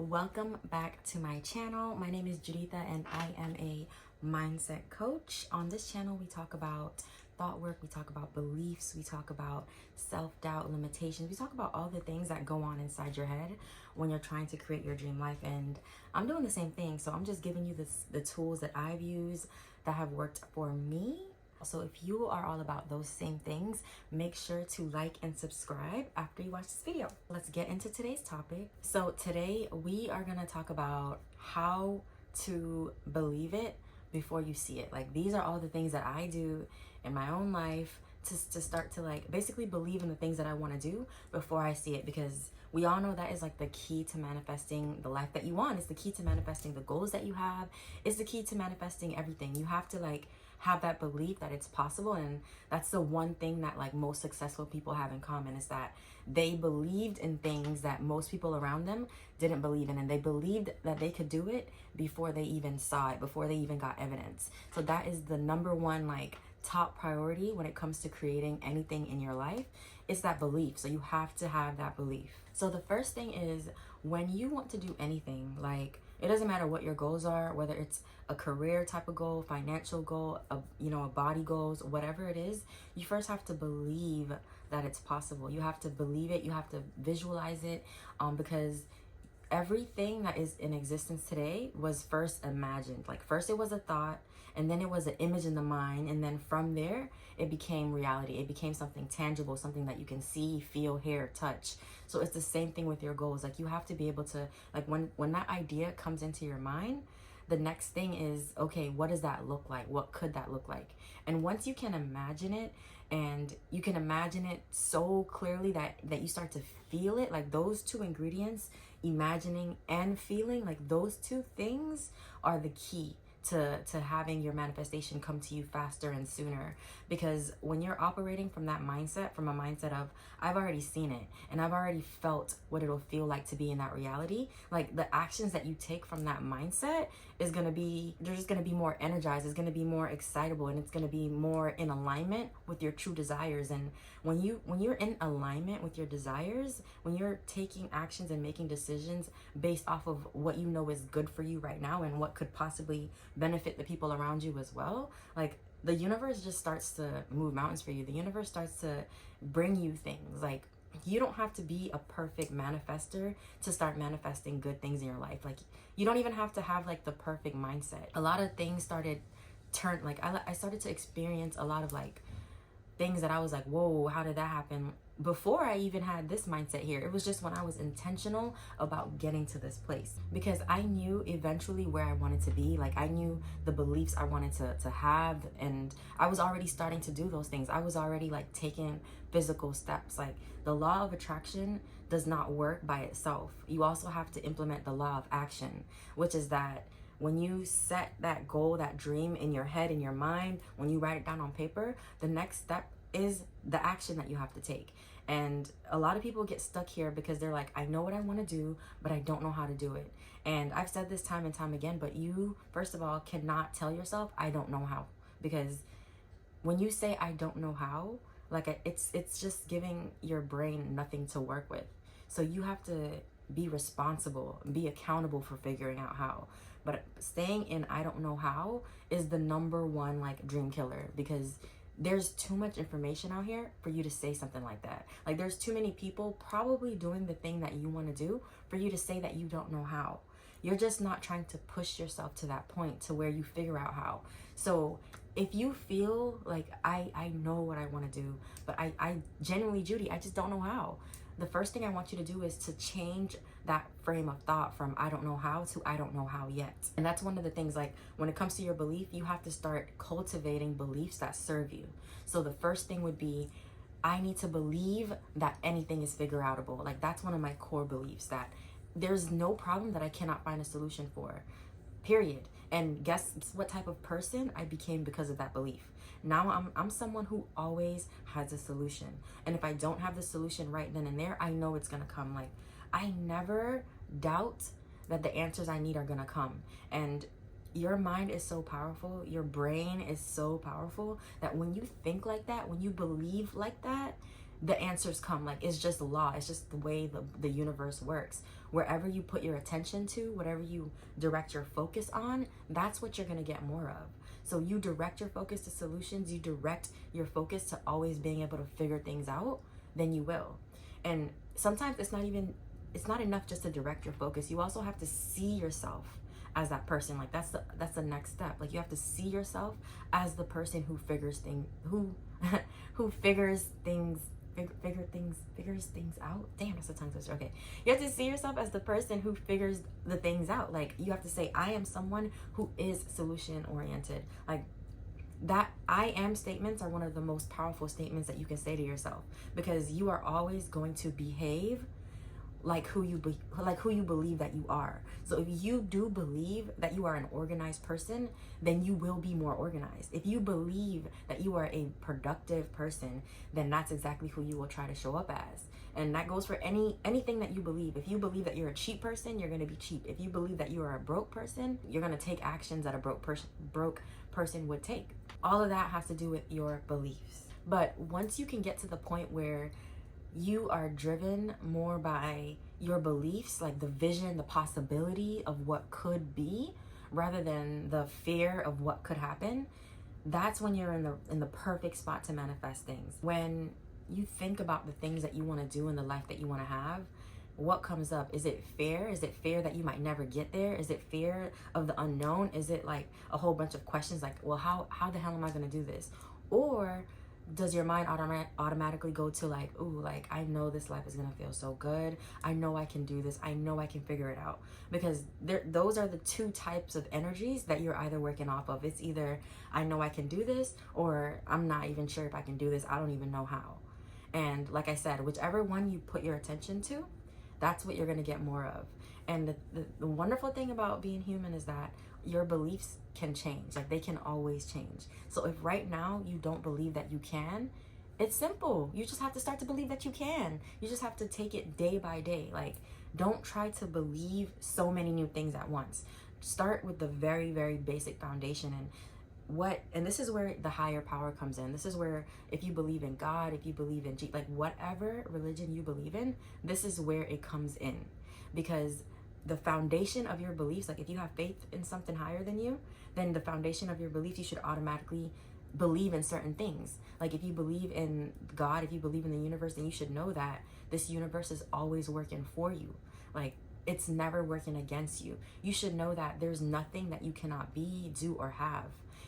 Welcome back to my channel. My name is Juditha and I am a mindset coach. On this channel, we talk about thought work, we talk about beliefs, we talk about self-doubt, limitations, we talk about all the things that go on inside your head when you're trying to create your dream life. And I'm doing the same thing. So I'm just giving you the tools that I've used that have worked for me. So if you are all about those same things, make sure to like and subscribe after you watch this video. Let's get into today's topic. So today we are gonna talk about how to believe it before you see it. Like, these are all the things that I do in my own life to start to basically believe in the things that I want to do before I see it, because we all know that is the key to manifesting the life that you want. It's the key to manifesting the goals that you have. It's the key to manifesting everything. You have to have that belief that it's possible. And that's the one thing that most successful people have in common, is that they believed in things that most people around them didn't believe in, and they believed that they could do it before they even saw it, before they even got evidence. So that is the number one top priority when it comes to creating anything in your life. It's that belief. So you have to have that belief. So the first thing is, when you want to do anything, it doesn't matter what your goals are, whether it's a career type of goal, financial goal, a body goals, whatever it is, you first have to believe that it's possible. You have to believe it. You have to visualize it, because everything that is in existence today was first imagined. First it was a thought, and then it was an image in the mind, and then from there it became reality. It became something tangible, something that you can see, feel, hear, touch. So it's the same thing with your goals. You have to be able to, when that idea comes into your mind, the next thing is, okay, what does that look like? What could that look like? And once you can imagine it, and you can imagine it so clearly that you start to feel it, those two ingredients, imagining and feeling, those two things are the key to having your manifestation come to you faster and sooner. Because when you're operating from that mindset, from a mindset of, I've already seen it and I've already felt what it'll feel like to be in that reality, the actions that you take from that mindset is going to be, they're just going to be more energized, it's going to be more excitable, and it's going to be more in alignment with your true desires. And when you're in alignment with your desires, when you're taking actions and making decisions based off of what you know is good for you right now and what could possibly benefit the people around you as well, the universe just starts to move mountains for you. The universe starts to bring you things. You don't have to be a perfect manifester to start manifesting good things in your life. You don't even have to have the perfect mindset. A lot of things started I started to experience a lot of things that I was whoa, how did that happen? Before I even had this mindset here, it was just when I was intentional about getting to this place, because I knew eventually where I wanted to be. I knew the beliefs I wanted to have, and I was already starting to do those things. I was already taking physical steps. The law of attraction does not work by itself. You also have to implement the law of action, which is that when you set that goal, that dream in your head, in your mind, when you write it down on paper, the next step is the action that you have to take. And a lot of people get stuck here because they're I know what I want to do, but I don't know how to do it. And I've said this time and time again, but you, first of all, cannot tell yourself, I don't know how. Because when you say, I don't know how, it's just giving your brain nothing to work with. So you have to be responsible, be accountable for figuring out how. But staying in I don't know how is the number one dream killer, because there's too much information out here for you to say something like that. There's too many people probably doing the thing that you want to do for you to say that you don't know how. You're just not trying to push yourself to that point to where you figure out how. So if you feel I know what I want to do, but I genuinely, Judy, I just don't know how, the first thing I want you to do is to change that frame of thought from I don't know how to I don't know how yet. And that's one of the things, when it comes to your belief, you have to start cultivating beliefs that serve you. So the first thing would be, I need to believe that anything is figure outable. That's one of my core beliefs, that there's no problem that I cannot find a solution for, period. And guess what type of person I became because of that belief. Now I'm someone who always has a solution. And if I don't have the solution right then and there, I know it's gonna come. I never doubt that the answers I need are gonna come. And your mind is so powerful, your brain is so powerful, that when you think like that, when you believe like that, the answers come. Like, it's just law. It's just the way the universe works. Wherever you put your attention to, whatever you direct your focus on, that's what you're going to get more of. So you direct your focus to solutions, you direct your focus to always being able to figure things out, then you will. And sometimes it's not enough just to direct your focus. You also have to see yourself as that person. Like, that's the next step. Like, you have to see yourself as the person who figures things out. Damn, that's a tongue twister. Okay, you have to see yourself as the person who figures the things out. Like, you have to say, I am someone who is solution oriented. Like, that I am statements are one of the most powerful statements that you can say to yourself, because you are always going to behave like who you believe that you are. So if you do believe that you are an organized person, then you will be more organized. If you believe that you are a productive person, then that's exactly who you will try to show up as. And that goes for anything that you believe. If you believe that you're a cheap person, you're going to be cheap. If you believe that you are a broke person, you're going to take actions that a broke person would take. All of that has to do with your beliefs. But once you can get to the point where you are driven more by your beliefs, like the vision, the possibility of what could be, rather than the fear of what could happen, that's when you're in the perfect spot to manifest things. When you think about the things that you want to do in the life that you want to have, what comes up? Is it fear? Is it fear that you might never get there? Is it fear of the unknown? Is it like a whole bunch of questions like, well, how the hell am I going to do this? Or does your mind automatically go to like, ooh, like, I know this life is gonna feel so good. I know I can do this. I know I can figure it out. Because those are the two types of energies that you're either working off of. It's either I know I can do this, or I'm not even sure if I can do this. I don't even know how. And like I said, whichever one you put your attention to, that's what you're gonna get more of. And the wonderful thing about being human is that your beliefs can change. Like, they can always change. So if right now you don't believe that you can, it's simple. You just have to start to believe that you can. You just have to take it day by day. Like, don't try to believe so many new things at once. Start with the very, very basic foundation. And this is where the higher power comes in. This is where, if you believe in God, if you believe in like whatever religion you believe in, this is where it comes in. Because the foundation of your beliefs, like if you have faith in something higher than you, then the foundation of your beliefs, you should automatically believe in certain things. Like, if you believe in God, if you believe in the universe, then you should know that this universe is always working for you. Like, it's never working against you. You should know that there's nothing that you cannot be, do, or have.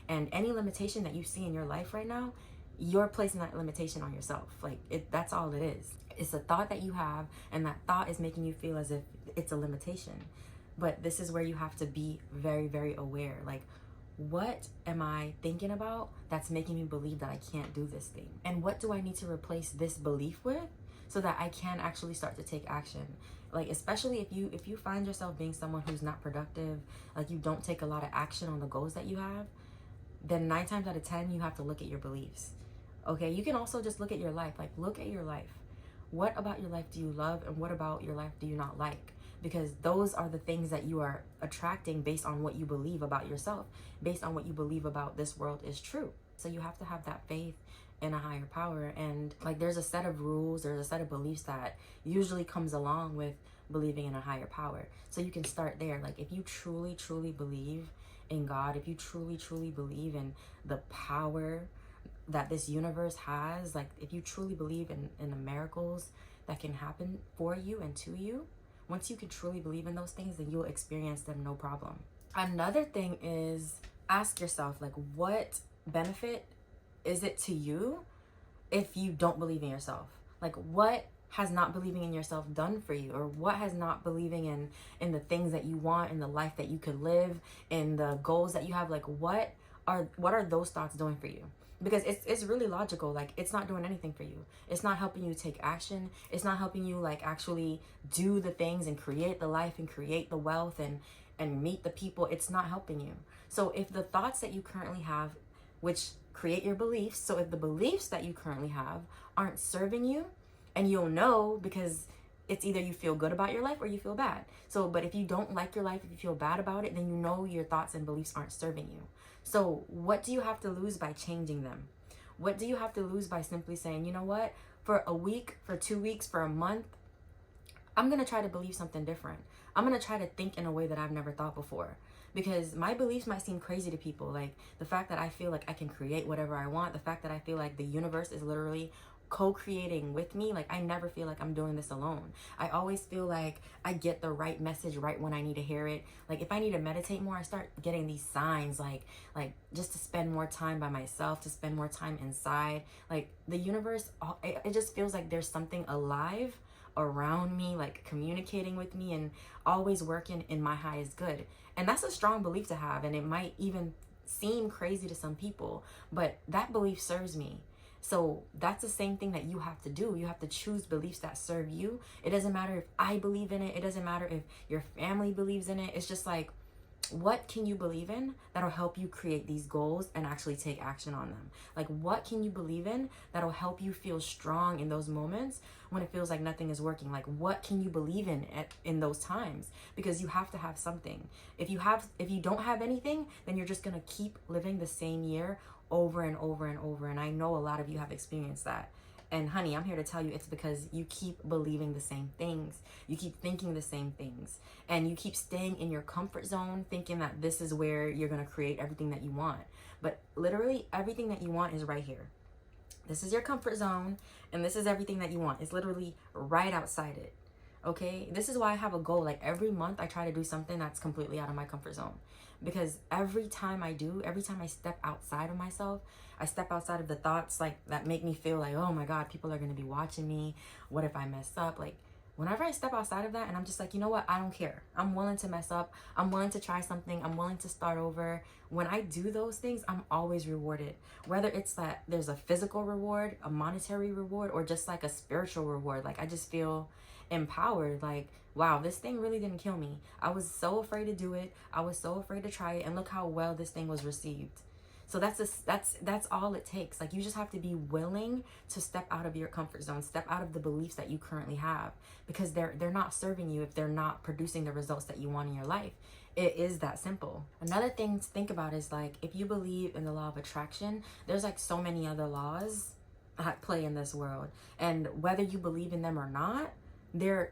And any limitation that you see in your life right now, you're placing that limitation on yourself. Like, that's all it is. It's a thought that you have, and that thought is making you feel as if it's a limitation. But this is where you have to be very, very aware. Like, what am I thinking about that's making me believe that I can't do this thing? And what do I need to replace this belief with so that I can actually start to take action? Like, especially if you find yourself being someone who's not productive, like you don't take a lot of action on the goals that you have, then 9 times out of 10, you have to look at your beliefs. Okay, you can also just look at your life. Like, look at your life. What about your life do you love, and what about your life do you not like? Because those are the things that you are attracting based on what you believe about yourself, based on what you believe about this world is true. So you have to have that faith in a higher power. And like, there's a set of rules, there's a set of beliefs that usually comes along with believing in a higher power. So you can start there. Like, if you truly, truly believe in God, if you truly, truly believe in the power that this universe has, like if you truly believe in the miracles that can happen for you and to you, once you can truly believe in those things, then you'll experience them no problem. Another thing is, ask yourself, like, what benefit is it to you if you don't believe in yourself? Like, what has not believing in yourself done for you? Or what has not believing in the things that you want, in the life that you could live, in the goals that you have? Like, what are those thoughts doing for you? Because it's really logical. Like, it's not doing anything for you. It's not helping you take action. It's not helping you like actually do the things and create the life and create the wealth and meet the people. It's not helping you. So if the thoughts that you currently have, which create your beliefs, so if the beliefs that you currently have aren't serving you, and you'll know because it's either you feel good about your life or you feel bad. So, but if you don't like your life, if you feel bad about it, then you know your thoughts and beliefs aren't serving you. So what do you have to lose by changing them? What do you have to lose by simply saying, you know what? for a week, for 2 weeks, for a month, I'm going to try to believe something different. I'm going to try to think in a way that I've never thought before. Because my beliefs might seem crazy to people. Like the fact that I feel like I can create whatever I want. The fact that I feel like the universe is literally co-creating with me. Like I never feel like I'm doing this alone. I always feel like I get the right message right when I need to hear it. Like if I need to meditate more, I start getting these signs like just to spend more time by myself, to spend more time inside. Like the universe, it just feels like there's something alive around me, like communicating with me and always working in my highest good. And that's a strong belief to have, and it might even seem crazy to some people, but that belief serves me. So that's the same thing that you have to do. You have to choose beliefs that serve you. It doesn't matter if I believe in it. It doesn't matter if your family believes in it. It's just like, what can you believe in that'll help you create these goals and actually take action on them? Like, what can you believe in that'll help you feel strong in those moments when it feels like nothing is working? Like, what can you believe in those times? Because you have to have something. If you don't have anything, then you're just gonna keep living the same year over and over and over. And I know a lot of you have experienced that. And honey, I'm here to tell you it's because you keep believing the same things. You keep thinking the same things. And you keep staying in your comfort zone thinking that this is where you're going to create everything that you want. But literally everything that you want is right here. This is your comfort zone and this is everything that you want. It's literally right outside it. Okay? This is why I have a goal. Like every month I try to do something that's completely out of my comfort zone. Because every time I step outside of myself, I step outside of the thoughts like that make me feel like, oh my God, people are going to be watching me. What if I mess up? Like whenever I step outside of that and I'm just like, you know what? I don't care. I'm willing to mess up. I'm willing to try something. I'm willing to start over. When I do those things, I'm always rewarded. Whether it's that there's a physical reward, a monetary reward, or just like a spiritual reward. Like I just feel empowered. Like, wow, this thing really didn't kill me. I was so afraid to do it. I was so afraid to try it. And look how well this thing was received. So that's all it takes. Like you just have to be willing to step out of your comfort zone, step out of the beliefs that you currently have, because they're not serving you if they're not producing the results that you want in your life. It is that simple. Another thing to think about is like, if you believe in the law of attraction, there's like so many other laws at play in this world. And whether you believe in them or not, they're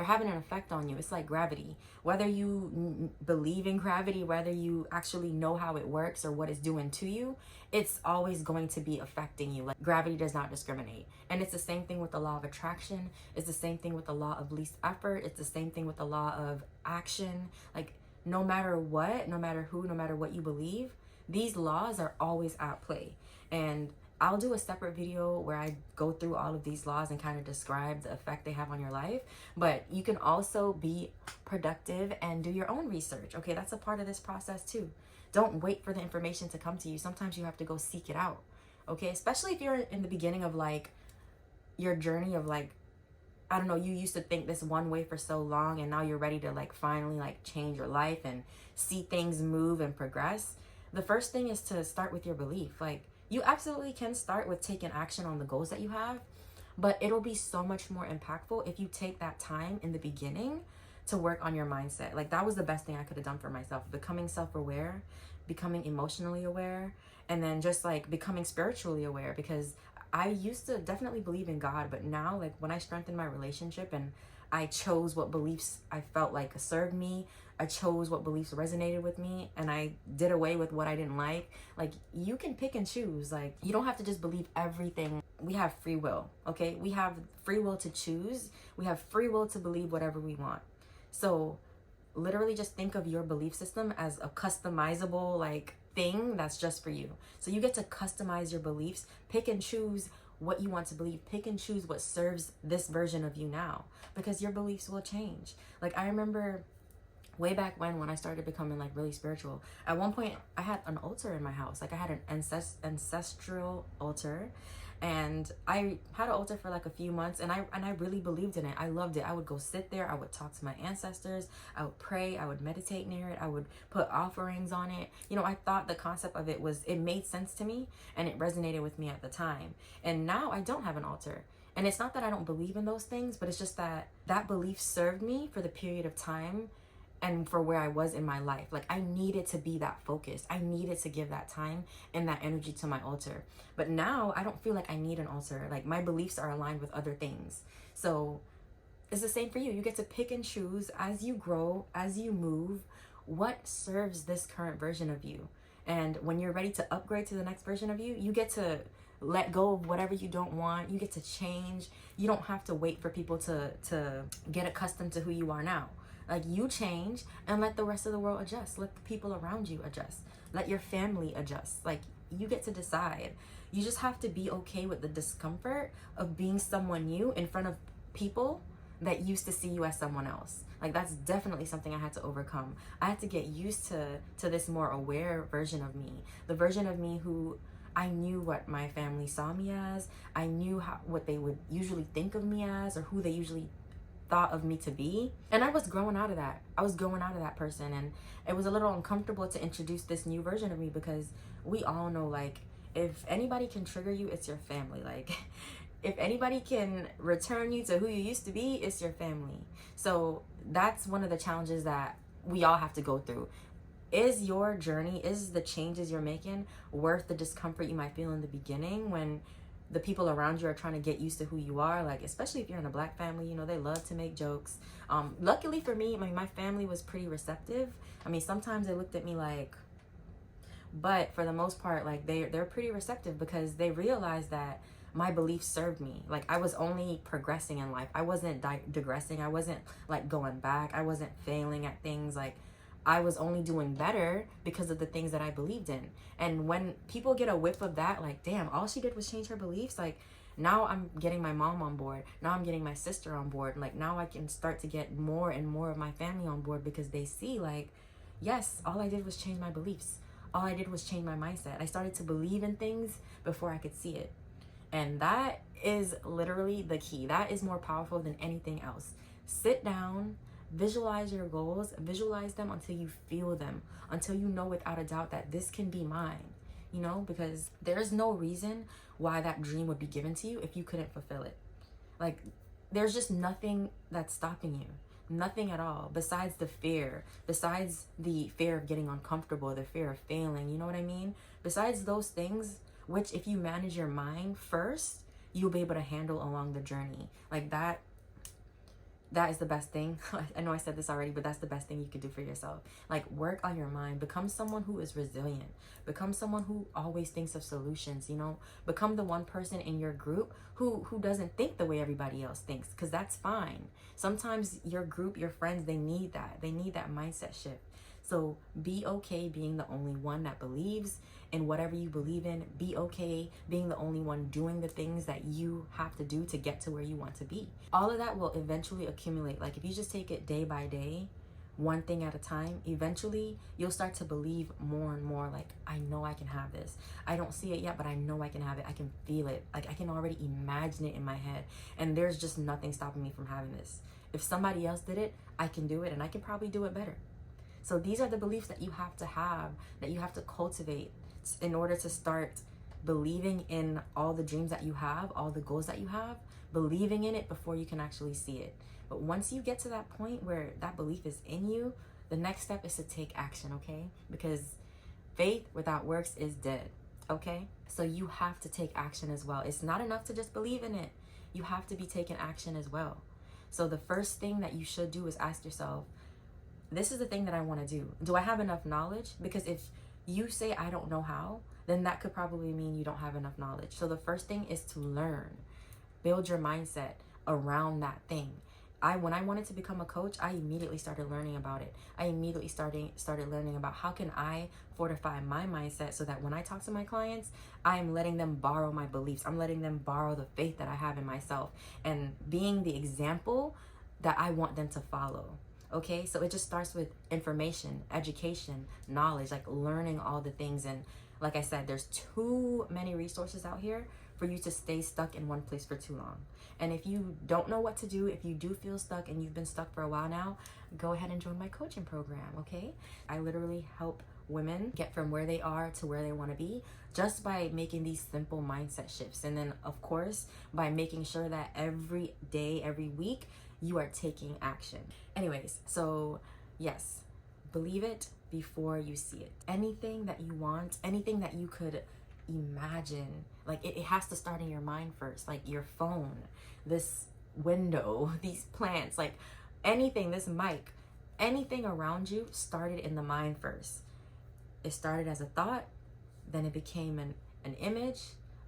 having an effect on you. It's like gravity. Whether you believe in gravity, whether you actually know how it works or what it's doing to you, it's always going to be affecting you. Like gravity does not discriminate. And it's the same thing with the law of attraction. It's the same thing with the law of least effort. It's the same thing with the law of action. Like no matter what, no matter who, no matter what you believe, these laws are always at play. And I'll do a separate video where I go through all of these laws and kind of describe the effect they have on your life. But you can also be productive and do your own research. Okay, that's a part of this process too. Don't wait for the information to come to you. Sometimes you have to go seek it out. Okay, especially if you're in the beginning of like your journey of like, I don't know, you used to think this one way for so long and now you're ready to like finally like change your life and see things move and progress. The first thing is to start with your belief. Like, you absolutely can start with taking action on the goals that you have, but it'll be so much more impactful if you take that time in the beginning to work on your mindset. Like that was the best thing I could have done for myself. Becoming self-aware, becoming emotionally aware, and then just like becoming spiritually aware, because I used to definitely believe in God, but now like when I strengthened my relationship and I chose what beliefs I felt like served me, I chose what beliefs resonated with me, and I did away with what I didn't like. Like you can pick and choose. Like you don't have to just believe everything. We have free will, okay? We have free will to choose. We have free will to believe whatever we want. So literally just think of your belief system as a customizable like thing that's just for you. So you get to customize your beliefs, pick and choose what you want to believe, pick and choose what serves this version of you now, because your beliefs will change. Like I remember way back when I started becoming like really spiritual, at one point I had an altar in my house. Like I had an ancestral altar, and I had an altar for like a few months, and I really believed in it. I loved it. I would go sit there, I would talk to my ancestors, I would pray, I would meditate near it, I would put offerings on it. You know, I thought the concept of it made sense to me and it resonated with me at the time. And now I don't have an altar. And it's not that I don't believe in those things, but it's just that belief served me for the period of time and for where I was in my life. Like, I needed to be that focused. I needed to give that time and that energy to my altar. But now I don't feel like I need an altar. Like, my beliefs are aligned with other things. So it's the same for you. You get to pick and choose as you grow, as you move, what serves this current version of you. And when you're ready to upgrade to the next version of you, you get to let go of whatever you don't want. You get to change. You don't have to wait for people to get accustomed to who you are now. Like, you change and let the rest of the world adjust. Let the people around you adjust. Let your family adjust. Like, you get to decide. You just have to be okay with the discomfort of being someone new in front of people that used to see you as someone else. Like, that's definitely something I had to overcome. I had to get used to this more aware version of me. The version of me who I knew what my family saw me as. I knew what they would usually think of me as, or who they usually thought of me to be. And I was growing out of that. I was growing out of that person, and it was a little uncomfortable to introduce this new version of me, because we all know, like, if anybody can trigger you, it's your family. Like, if anybody can return you to who you used to be, it's your family. So that's one of the challenges that we all have to go through. Is your journey, is the changes you're making worth the discomfort you might feel in the beginning when the people around you are trying to get used to who you are? Like, especially if you're in a Black family, you know, they love to make jokes. Luckily for me, my family was pretty receptive. I mean, sometimes they looked at me like, but for the most part, like, they're pretty receptive, because they realized that my beliefs served me. Like, I was only progressing in life. I wasn't digressing. I wasn't, like, going back. I wasn't failing at things. Like, I was only doing better because of the things that I believed in. And when people get a whiff of that, like, damn, all she did was change her beliefs. Like, now I'm getting my mom on board. Now I'm getting my sister on board. Like, now I can start to get more and more of my family on board, because they see, like, yes, all I did was change my beliefs. All I did was change my mindset. I started to believe in things before I could see it. And that is literally the key. That is more powerful than anything else. Sit down, visualize your goals, visualize them until you feel them, until you know without a doubt that this can be mine, you know, because there's no reason why that dream would be given to you if you couldn't fulfill it. Like, there's just nothing that's stopping you. Nothing at all, besides the fear of getting uncomfortable, the fear of failing, you know what I mean? Besides those things, which if you manage your mind first, you'll be able to handle along the journey. Like, that is the best thing. I know I said this already, but that's the best thing you could do for yourself. Like, work on your mind. Become someone who is resilient. Become someone who always thinks of solutions, you know? Become the one person in your group who doesn't think the way everybody else thinks, because that's fine. Sometimes your group, your friends, they need that. They need that mindset shift. So be okay being the only one that believes in whatever you believe in. Be okay being the only one doing the things that you have to do to get to where you want to be. All of that will eventually accumulate. Like, if you just take it day by day, one thing at a time, eventually you'll start to believe more and more, like, I know I can have this. I don't see it yet, but I know I can have it. I can feel it. Like, I can already imagine it in my head. And there's just nothing stopping me from having this. If somebody else did it, I can do it, and I can probably do it better. So these are the beliefs that you have to cultivate in order to start believing in all the dreams that you have, all the goals that you have, believing in it before you can actually see it. But once you get to that point where that belief is in you, the next step is to take action, okay? Because faith without works is dead, okay? So you have to take action as well. It's not enough to just believe in it. You have to be taking action as well. So the first thing that you should do is ask yourself, this is the thing that I want to do. Do I have enough knowledge? Because if you say I don't know how, then that could probably mean you don't have enough knowledge. So the first thing is to learn. Build your mindset around that thing. When I wanted to become a coach, I immediately started learning about it. I immediately started learning about how can I fortify my mindset so that when I talk to my clients, I am letting them borrow my beliefs. I'm letting them borrow the faith that I have in myself and being the example that I want them to follow. Okay, so it just starts with information, education, knowledge, like learning all the things. And like I said, there's too many resources out here for you to stay stuck in one place for too long. And if you don't know what to do, if you do feel stuck and you've been stuck for a while now, go ahead and join my coaching program, okay? I literally help women get from where they are to where they want to be just by making these simple mindset shifts. And then, of course, by making sure that every day, every week, you are taking action. Anyways, so Yes, believe it before you see it. Anything that you want, anything that you could imagine, like it has to start in your mind first. Like your phone, this window, these plants, like anything, this mic, anything around you started in the mind first. It started as a thought, then it became an image,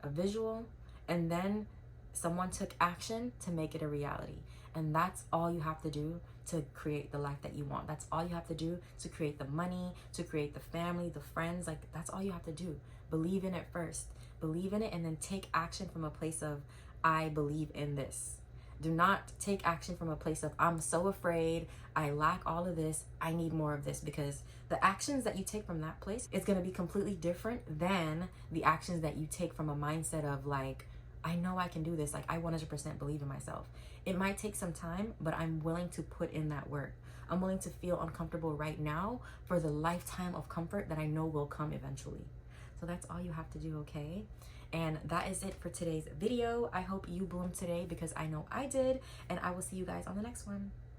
a visual, and then someone took action to make it a reality. And that's all you have to do to create the life that you want. That's all you have to do to create the money, to create the family, the friends. Like, that's all you have to do. Believe in it first. Believe in it and then take action from a place of, I believe in this. Do not take action from a place of, I'm so afraid, I lack all of this, I need more of this. Because the actions that you take from that place, it's going to be completely different than the actions that you take from a mindset of like, I know I can do this. Like, I 100% believe in myself. It might take some time, but I'm willing to put in that work. I'm willing to feel uncomfortable right now for the lifetime of comfort that I know will come eventually. So that's all you have to do, okay? And that is it for today's video. I hope you bloomed today because I know I did. And I will see you guys on the next one.